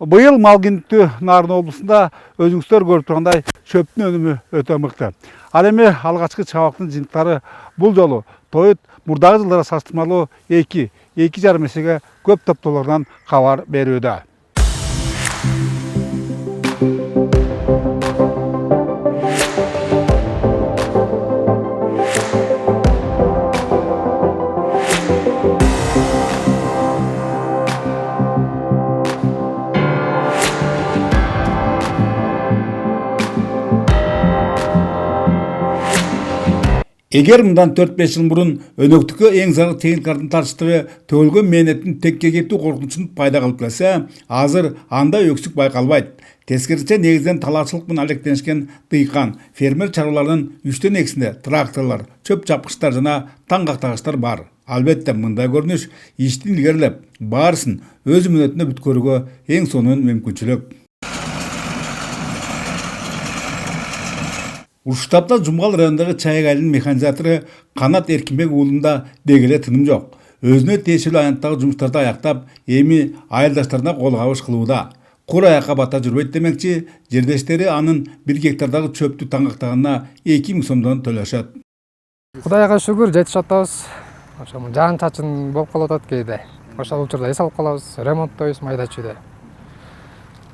Быйыл Малгиниктүү Нарын облусунда өзүңүздөр көрүп тургандай чөптүн өнүмү өтө мыкты. Ал эми алгачкы чабактын жыйынтыктары бул жолу Тоют мурдагы жылдара салыштырмалуу 2,5 эсеге көп топтоолорунан кабар берүүдө. Эгер мындан 4-5 жыл мурун өнөктүккө эң зарыл техникалардын тартыштыгы төгүлгөн мээнеттин текке кетүү коркунучун пайда кылып келсе, азыр андай өксүк байкалбайт. Тескерисинче негизден талаачылык менен алектенишкен дыйкан, фермер чарбалардын 3/2-синде тракторлор, чөп чапкычтар жана таңгактагычтар бар. Албетте мындай көрүнүш иштин илгерилеп, баарысын өз мүнөтүнө бүткөрүүгө эң сонун мүмкүнчүлүк. Ушуштапта Жумгал районундагы Чайык айылынын механизатору Канат Эркинбек уулунда дегеле тыным жок. Өзүнө тиешелүү аянттагы жумуштарды аяктап, эми айылдаштарына кол кабыш кылууда. Кур аякка бата жүрбөйт демекчи, жердештери анын 1 гектардагы чөптү таңгактаганына 2000 сомдон төлөшөт. Кудайга шүгүр жетишип атабыз. Ошо жаан чачын болуп калып атат кээде. Ошол учурда эс алып калабыз, ремонттойбуз майда чүйдө.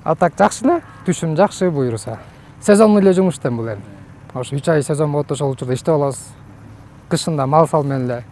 А так жакшы эле, түшүм жакшы буюрса. Сезондуу эле жумуш экен бул эми. Ошо 3 ай сезон болот, ошол учурда иштеп алабыз. Кышында мал сал менен эле.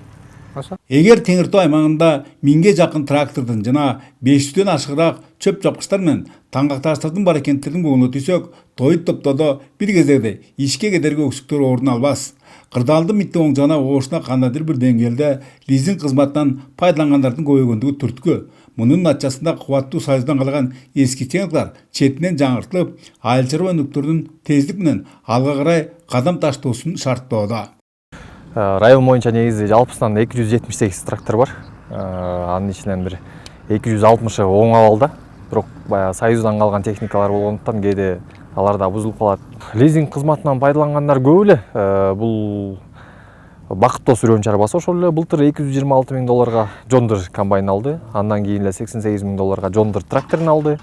Ошо. Эгер Теңир Тоо аймагында 1000ге жакын трактордун жана 500дөн ашыгыраак чөп чапкычтар менен таңгактагычтардын бар экендиктерин көңүлү тийсөк, Тоют топтодо бир кезекте ишке кедерги өксүктөр орун албас. Кырдаалдын митте оң жана оошуна кандайдыр бир деңгээлде лизинг кызматынан пайдалангандардын көбөйгөндүгү түрткү. Мунун натыйжасында кубаттуу союздан калган эски техникалар четинен жаңыртылып, айыл чарба өнүктөрүнүн тездик менен алга карай кадам таштоосун шарттоодо. Район боюнча негизи жалпысынан 278 трактор бар. Анын ичинен бир 260 оң абалда. Бирок баягы союздан калган техникалар болгондуктан кээде алар да бузулуп калат. Лизинг кызматынан пайдалангандар көп эле. Бул Бакыттоо сүрөөн чарбасы ошол эле былтыр 226 000 долларга Жондыр комбайн алды. Андан кийин эле 88 000 долларга Жондыр тракторун алды.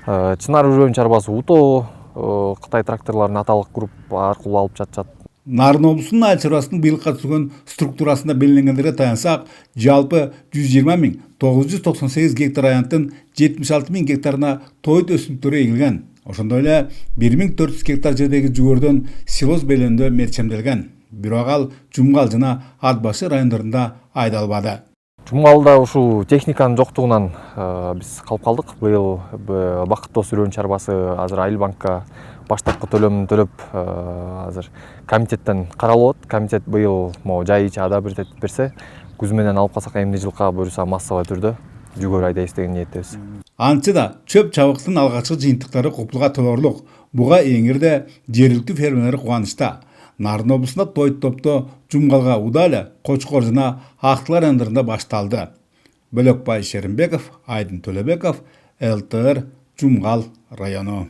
Чынар үрөөн чарбасы Уто Кытай тракторлорунун аталык группа аркылуу алып жатышат. Нарын облусунун айыл чарбасынын быйылга түзгөн структурасында белгиленгендерге таянсак, жалпы 120 998 гектар аянттын 76 000 гектарына Тоют өсүмдүктөрү эгилген. Ошондой эле 1400 гектар жердеги жүгөрдөн силоз белендөө мерчемделген. Бирок ал Жумгал жана Ат башы райондорунда айдалбады. Жумгалда ушул техниканын жоктугунан биз калып калдык. Быйыл Бакыттоо сүрөөн чарбасы азыр Айыл банкка баштапкы төлөмүн төлөп, азыр комитеттен каралып атат. Комитет быйыл жай ичи ада берсе, күз менен алып калсак эмне жылка буюрса массовый түрдө жүгөр айдайбыз деген ниеттебиз. Антча да чөп чабыктын алгачкы жыйынтыктары копулга толорлук. Буга эңирде жергиликтүү фермерлер кубанычта. Нарын облусунда Тоют топто Жумгалга Удале, Кочкор жана Актылар райондорунда башталды. Бөлөкбай Шеримбеков, Айдын Төлөбеков, ЛТР Жумгал району.